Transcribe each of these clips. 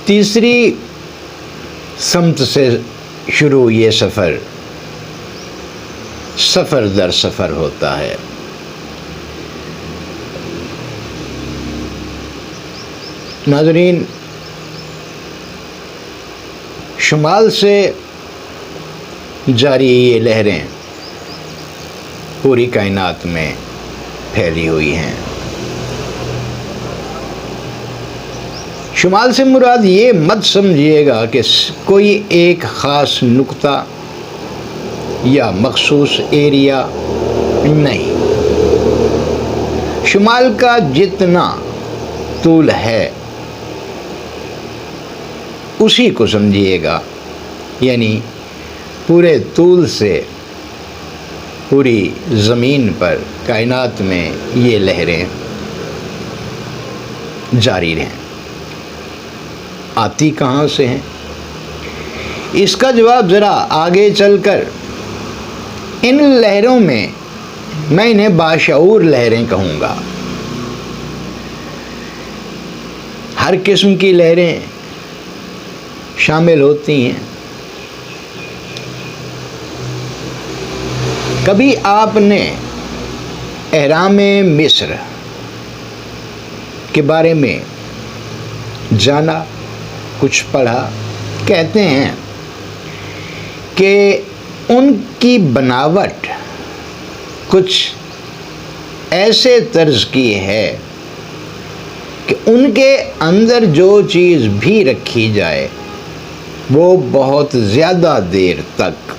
تیسری سمت سے شروع یہ سفر در سفر ہوتا ہے۔ ناظرین، شمال سے جاری یہ لہریں پوری کائنات میں پھیلی ہوئی ہیں۔ شمال سے مراد یہ مت سمجھیے گا کہ کوئی ایک خاص نقطہ یا مخصوص ایریا نہیں، شمال کا جتنا طول ہے اسی کو سمجھیے گا، یعنی پورے طول سے پوری زمین پر کائنات میں یہ لہریں جاری رہیں۔ آتی کہاں سے ہیں؟ اس کا جواب ذرا آگے چل کر ان لہروں میں میں انہیں باشعور لہریں کہوں گا۔ ہر قسم کی لہریں شامل ہوتی ہیں۔ کبھی آپ نے اہرام مصر کے بارے میں جانا، کچھ پڑھا؟ کہتے ہیں کہ ان کی بناوٹ کچھ ایسے طرز کی ہے کہ ان کے اندر جو چیز بھی رکھی جائے وہ بہت زیادہ دیر تک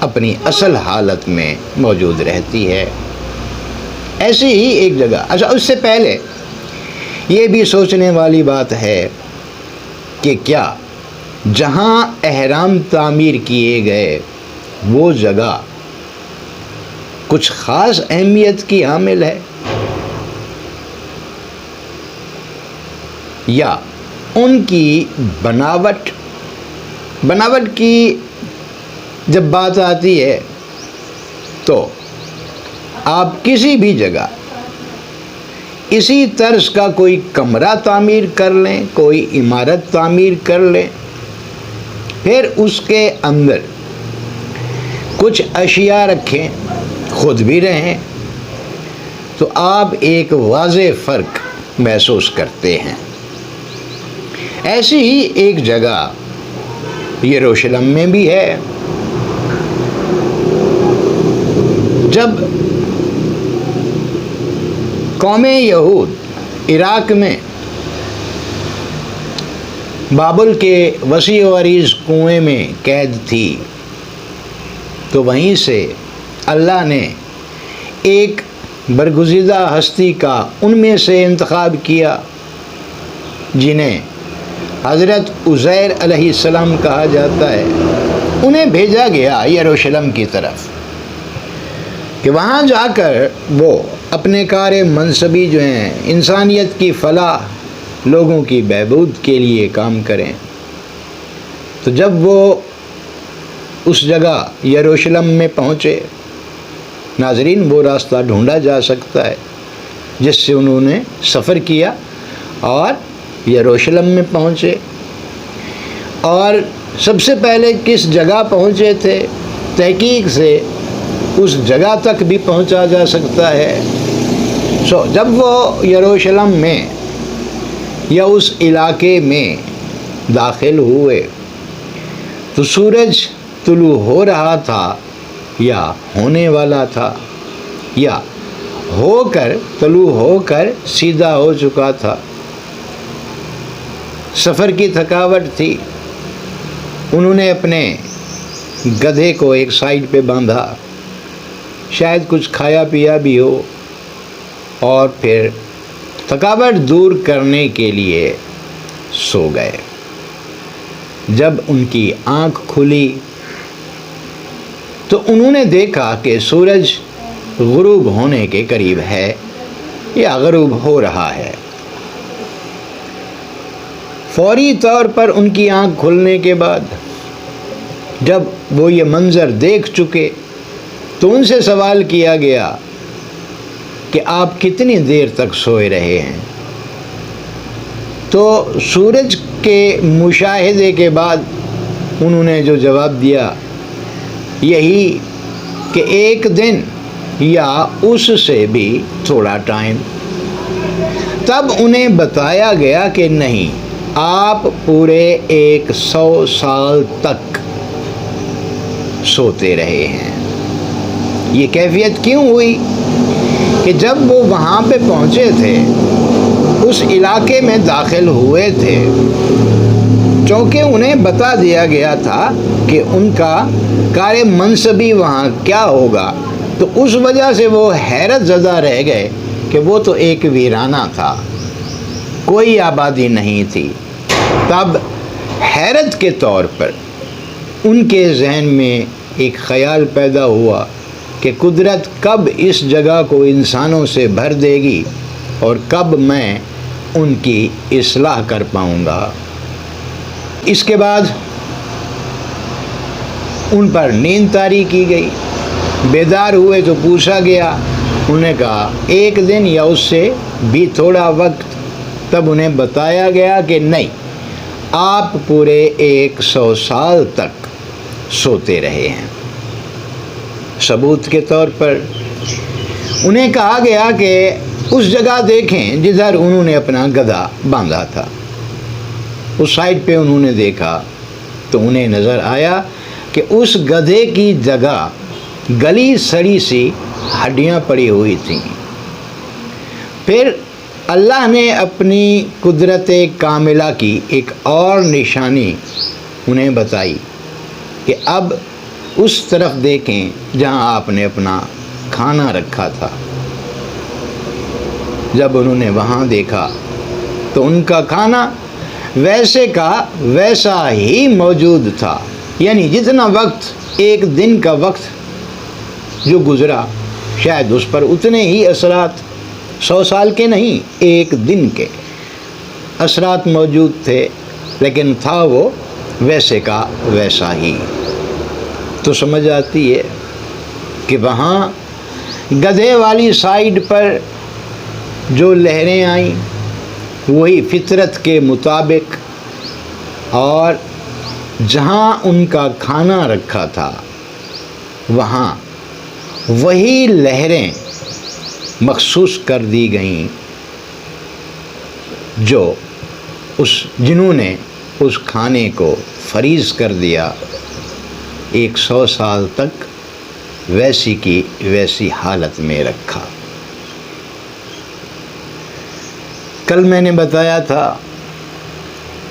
اپنی اصل حالت میں موجود رہتی ہے۔ ایسی ہی ایک جگہ، اچھا اس سے پہلے یہ بھی سوچنے والی بات ہے کہ کیا جہاں اہرام تعمیر کیے گئے وہ جگہ کچھ خاص اہمیت کی حامل ہے، یا ان کی بناوٹ کی جب بات آتی ہے تو آپ کسی بھی جگہ اسی طرز کا کوئی کمرہ تعمیر کر لیں، کوئی عمارت تعمیر کر لیں، پھر اس کے اندر کچھ اشیاء رکھیں، خود بھی رہیں، تو آپ ایک واضح فرق محسوس کرتے ہیں۔ ایسی ہی ایک جگہ یروشلم میں بھی ہے۔ جب قوم یہود عراق میں بابل کے وسیع و عریض کنویں میں قید تھی تو وہیں سے اللہ نے ایک برگزیدہ ہستی کا ان میں سے انتخاب کیا جنہیں حضرت عزیر علیہ السلام کہا جاتا ہے۔ انہیں بھیجا گیا یروشلم کی طرف کہ وہاں جا کر وہ اپنے کار منصبی جو ہیں انسانیت کی فلاح، لوگوں کی بہبود کے لیے کام کریں۔ تو جب وہ اس جگہ یروشلم میں پہنچے، ناظرین وہ راستہ ڈھونڈا جا سکتا ہے جس سے انہوں نے سفر کیا اور یروشلم میں پہنچے، اور سب سے پہلے کس جگہ پہنچے تھے، تحقیق سے اس جگہ تک بھی پہنچا جا سکتا ہے۔ جب وہ یروشلم میں یا اس علاقے میں داخل ہوئے تو سورج طلوع ہو رہا تھا یا ہونے والا تھا، یا طلوع ہو کر سیدھا ہو چکا تھا۔ سفر کی تھکاوٹ تھی، انہوں نے اپنے گدھے کو ایک سائیڈ پہ باندھا، شاید کچھ کھایا پیا بھی ہو، اور پھر تھکاوٹ دور کرنے کے لیے سو گئے۔ جب ان کی آنکھ کھلی تو انہوں نے دیکھا کہ سورج غروب ہونے کے قریب ہے یا غروب ہو رہا ہے۔ فوری طور پر ان کی آنکھ کھلنے کے بعد جب وہ یہ منظر دیکھ چکے تو ان سے سوال کیا گیا کہ آپ کتنی دیر تک سوئے رہے ہیں؟ تو سورج کے مشاہدے کے بعد انہوں نے جو جواب دیا یہی کہ ایک دن یا اس سے بھی تھوڑا ٹائم۔ تب انہیں بتایا گیا کہ نہیں، آپ پورے 100 سال تک سوتے رہے ہیں۔ یہ کیفیت کیوں ہوئی کہ جب وہ وہاں پہ پہنچے تھے، اس علاقے میں داخل ہوئے تھے، چونکہ انہیں بتا دیا گیا تھا کہ ان کا کار منصبی وہاں کیا ہوگا، تو اس وجہ سے وہ حیرت زدہ رہ گئے کہ وہ تو ایک ویرانہ تھا، کوئی آبادی نہیں تھی۔ تب حیرت کے طور پر ان کے ذہن میں ایک خیال پیدا ہوا کہ قدرت کب اس جگہ کو انسانوں سے بھر دے گی اور کب میں ان کی اصلاح کر پاؤں گا۔ اس کے بعد ان پر نیند طاری کی گئی، بیدار ہوئے تو پوچھا گیا، انہوں نے کہا ایک دن یا اس سے بھی تھوڑا وقت۔ تب انہیں بتایا گیا کہ نہیں، آپ پورے 100 سال تک سوتے رہے ہیں۔ ثبوت کے طور پر انہیں کہا گیا کہ اس جگہ دیکھیں جدھر انہوں نے اپنا گدھا باندھا تھا۔ اس سائڈ پہ انہوں نے دیکھا تو انہیں نظر آیا کہ اس گدھے کی جگہ گلی سڑی سی ہڈیاں پڑی ہوئی تھیں۔ پھر اللہ نے اپنی قدرت کاملہ کی ایک اور نشانی انہیں بتائی کہ اب اس طرف دیکھیں جہاں آپ نے اپنا کھانا رکھا تھا۔ جب انہوں نے وہاں دیکھا تو ان کا کھانا ویسے کا ویسا ہی موجود تھا، یعنی جتنا وقت ایک دن کا وقت جو گزرا شاید اس پر اتنے ہی اثرات 100 سال کے نہیں، ایک دن کے اثرات موجود تھے، لیکن تھا وہ ویسے کا ویسا ہی۔ تو سمجھ آتی ہے کہ وہاں گدھے والی سائیڈ پر جو لہریں آئیں وہی فطرت کے مطابق، اور جہاں ان کا کھانا رکھا تھا وہاں وہی لہریں مخصوص کر دی گئیں جنہوں نے اس کھانے کو فریز کر دیا، 100 سال تک ویسی کی ویسی حالت میں رکھا۔ کل میں نے بتایا تھا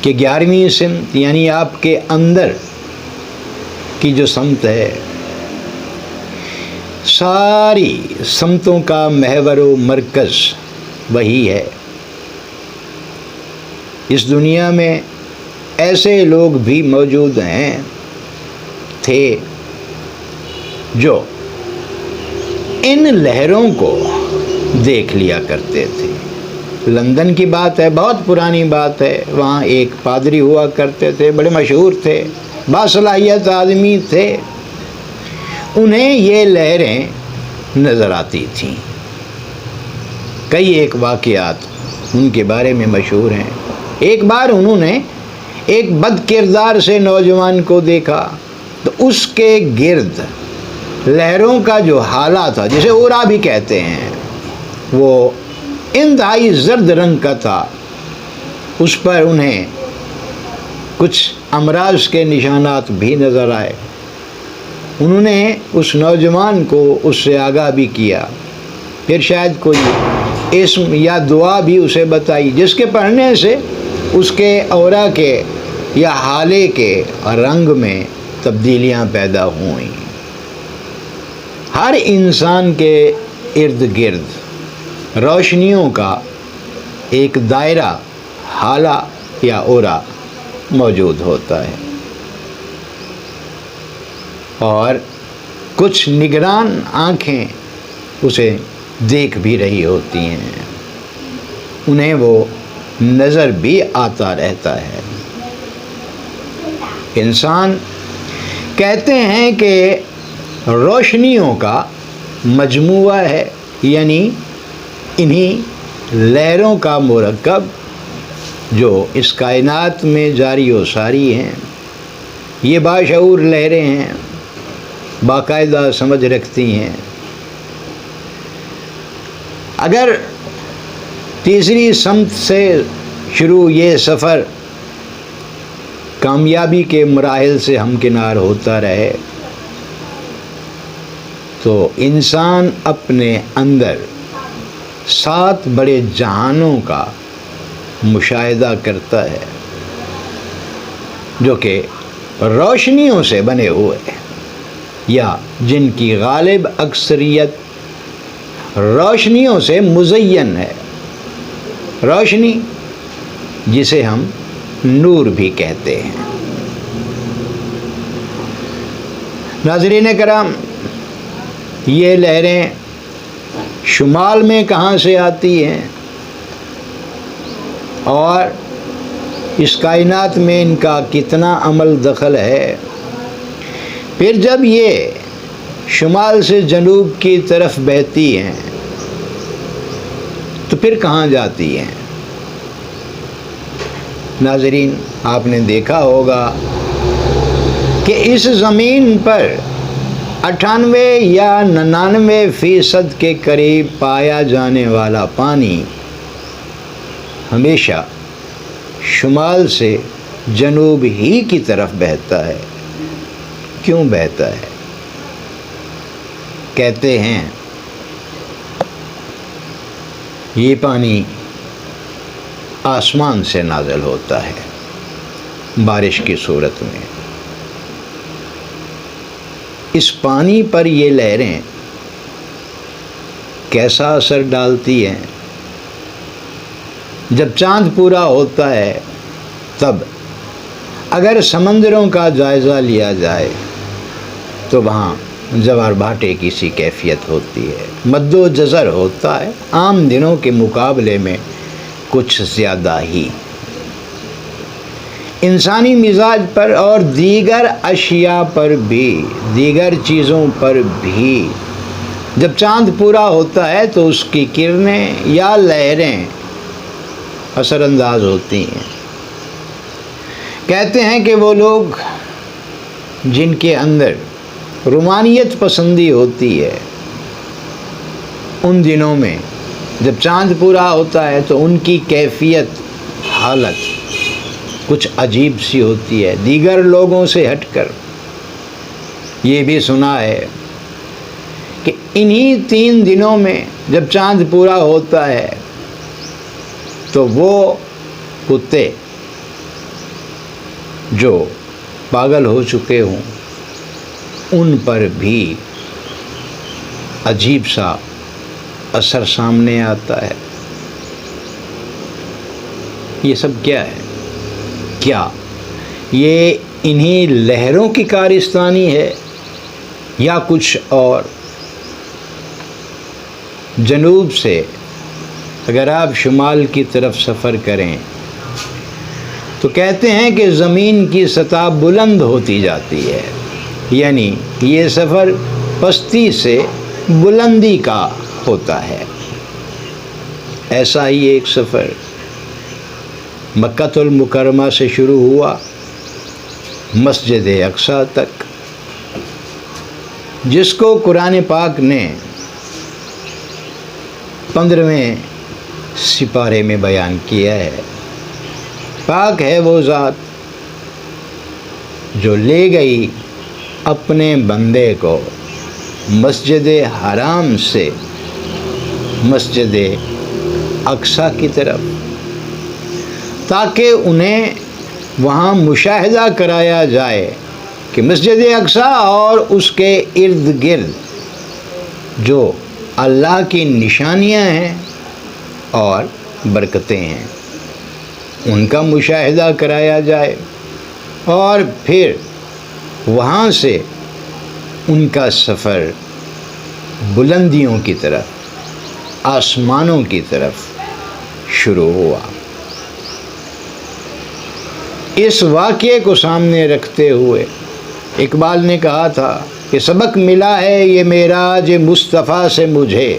کہ 11ویں سمت یعنی آپ کے اندر کی جو سمت ہے، ساری سمتوں کا محور و مرکز وہی ہے۔ اس دنیا میں ایسے لوگ بھی موجود تھے جو ان لہروں کو دیکھ لیا کرتے تھے۔ لندن کی بات ہے، بہت پرانی بات ہے، وہاں ایک پادری ہوا کرتے تھے، بڑے مشہور تھے، باصلاحیت آدمی تھے۔ انہیں یہ لہریں نظر آتی تھیں۔ کئی ایک واقعات ان کے بارے میں مشہور ہیں۔ ایک بار انہوں نے ایک بد کردار سے نوجوان کو دیکھا تو اس کے گرد لہروں کا جو حالہ تھا، جسے اورا بھی کہتے ہیں، وہ انتہائی زرد رنگ کا تھا۔ اس پر انہیں کچھ امراض کے نشانات بھی نظر آئے۔ انہوں نے اس نوجوان کو اس سے آگاہ بھی کیا، پھر شاید کوئی اسم یا دعا بھی اسے بتائی، جس کے پڑھنے سے اس کے اورا کے یا حالے کے رنگ میں تبدیلیاں پیدا ہوئیں۔ ہر انسان کے ارد گرد روشنیوں کا ایک دائرہ، حالہ یا اورا موجود ہوتا ہے، اور کچھ نگران آنکھیں اسے دیکھ بھی رہی ہوتی ہیں، انہیں وہ نظر بھی آتا رہتا ہے۔ انسان کہتے ہیں کہ روشنیوں کا مجموعہ ہے، یعنی انہی لہروں کا مرکب جو اس کائنات میں جاری و ساری ہیں، یہ باشعور لہریں ہیں، باقاعدہ سمجھ رکھتی ہیں۔ اگر تیسری سمت سے شروع یہ سفر کامیابی کے مراحل سے ہمکنار ہوتا رہے تو انسان اپنے اندر 7 بڑے جہانوں کا مشاہدہ کرتا ہے، جو کہ روشنیوں سے بنے ہوئے ہیں، یا جن کی غالب اکثریت روشنیوں سے مزین ہے۔ روشنی جسے ہم نور بھی کہتے ہیں۔ ناظرین کرام، یہ لہریں شمال میں کہاں سے آتی ہیں اور اس کائنات میں ان کا کتنا عمل دخل ہے؟ پھر جب یہ شمال سے جنوب کی طرف بہتی ہیں تو پھر کہاں جاتی ہیں؟ ناظرین، آپ نے دیکھا ہوگا کہ اس زمین پر 98 یا 99% کے قریب پایا جانے والا پانی ہمیشہ شمال سے جنوب ہی کی طرف بہتا ہے۔ کیوں بہتا ہے؟ کہتے ہیں یہ پانی آسمان سے نازل ہوتا ہے بارش کی صورت میں۔ اس پانی پر یہ لہریں کیسا اثر ڈالتی ہیں؟ جب چاند پورا ہوتا ہے تب اگر سمندروں کا جائزہ لیا جائے تو وہاں جوار بھاٹے کی سی کیفیت ہوتی ہے، مد و جزر ہوتا ہے، عام دنوں کے مقابلے میں کچھ زیادہ ہی۔ انسانی مزاج پر اور دیگر اشیاء پر بھی، دیگر چیزوں پر بھی جب چاند پورا ہوتا ہے تو اس کی کرنیں یا لہریں اثر انداز ہوتی ہیں۔ کہتے ہیں کہ وہ لوگ جن کے اندر رومانیت پسندی ہوتی ہے، ان دنوں میں جب چاند پورا ہوتا ہے تو ان کی کیفیت، حالت کچھ عجیب سی ہوتی ہے، دیگر لوگوں سے ہٹ کر۔ یہ بھی سنا ہے کہ انہی 3 دنوں میں جب چاند پورا ہوتا ہے تو وہ کتے جو پاگل ہو چکے ہوں ان پر بھی عجیب سا اثر سامنے آتا ہے۔ یہ سب کیا ہے؟ کیا یہ انہی لہروں کی کارستانی ہے یا کچھ اور؟ جنوب سے اگر آپ شمال کی طرف سفر کریں تو کہتے ہیں کہ زمین کی سطح بلند ہوتی جاتی ہے، یعنی یہ سفر پستی سے بلندی کا ہوتا ہے۔ ایسا ہی ایک سفر مکہ المکرمہ سے شروع ہوا مسجد اقصیٰ تک، جس کو قرآن پاک نے 15ویں سپارے میں بیان کیا ہے۔ پاک ہے وہ ذات جو لے گئی اپنے بندے کو مسجد حرام سے مسجد اقصیٰ کی طرف، تاکہ انہیں وہاں مشاہدہ کرایا جائے کہ مسجد اقصیٰ اور اس کے ارد گرد جو اللہ کی نشانیاں ہیں اور برکتیں ہیں ان کا مشاہدہ کرایا جائے، اور پھر وہاں سے ان کا سفر بلندیوں کی طرف، آسمانوں کی طرف شروع ہوا۔ اس واقعے کو سامنے رکھتے ہوئے اقبال نے کہا تھا کہ سبق ملا ہے یہ معراج مصطفیٰ سے مجھے،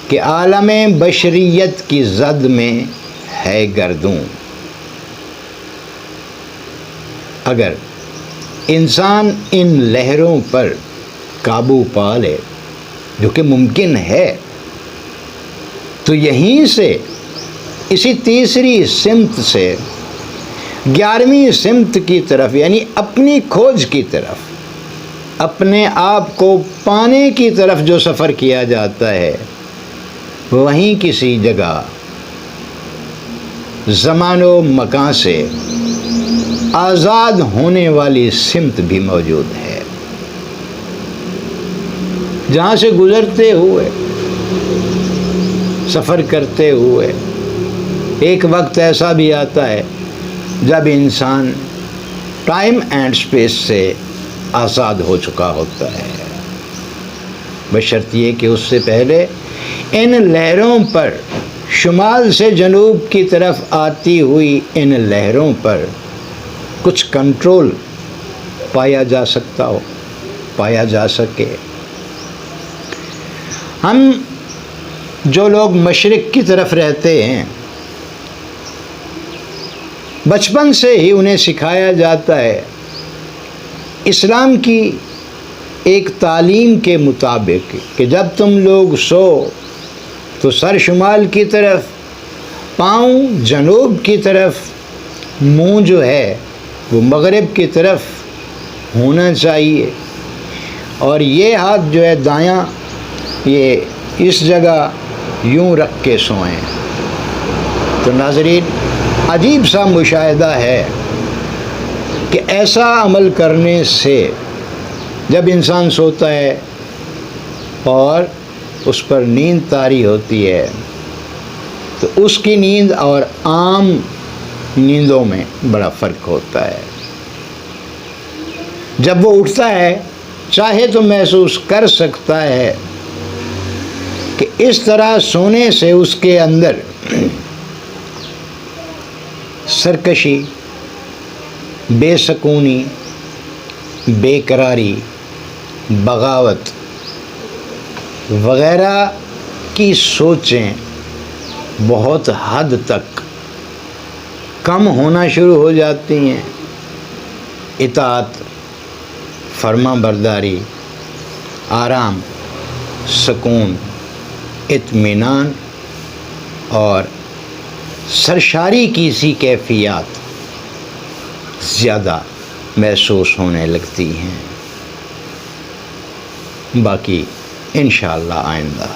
کہ عالم بشریت کی زد میں ہے گردوں۔ اگر انسان ان لہروں پر قابو پا لے، جو کہ ممکن ہے، تو یہیں سے، اسی تیسری سمت سے 11ویں سمت کی طرف، یعنی اپنی کھوج کی طرف، اپنے آپ کو پانے کی طرف جو سفر کیا جاتا ہے، وہیں کسی جگہ زمان و مکان سے آزاد ہونے والی سمت بھی موجود ہے، جہاں سے گزرتے ہوئے، سفر کرتے ہوئے ایک وقت ایسا بھی آتا ہے جب انسان ٹائم اینڈ اسپیس سے آزاد ہو چکا ہوتا ہے، بشرط یہ کہ اس سے پہلے ان لہروں پر، شمال سے جنوب کی طرف آتی ہوئی ان لہروں پر کچھ کنٹرول پایا جا سکتا ہو، پایا جا سکے۔ ہم جو لوگ مشرق کی طرف رہتے ہیں، بچپن سے ہی انہیں سکھایا جاتا ہے اسلام کی ایک تعلیم کے مطابق کہ جب تم لوگ سو تو سر شمال کی طرف، پاؤں جنوب کی طرف، منہ جو ہے وہ مغرب کی طرف ہونا چاہیے، اور یہ ہاتھ جو ہے دایاں، یہ اس جگہ یوں رکھ کے سوئیں۔ تو ناظرین، عجیب سا مشاہدہ ہے کہ ایسا عمل کرنے سے جب انسان سوتا ہے اور اس پر نیند طاری ہوتی ہے، تو اس کی نیند اور عام نیندوں میں بڑا فرق ہوتا ہے۔ جب وہ اٹھتا ہے، چاہے تو محسوس کر سکتا ہے کہ اس طرح سونے سے اس کے اندر سرکشی، بے سکونی، بے قراری، بغاوت وغیرہ کی سوچیں بہت حد تک کم ہونا شروع ہو جاتی ہیں۔ اطاعت، فرما برداری، آرام، سکون، اطمینان اور سرشاری کی سی کیفیات زیادہ محسوس ہونے لگتی ہیں۔ باقی انشاءاللہ آئندہ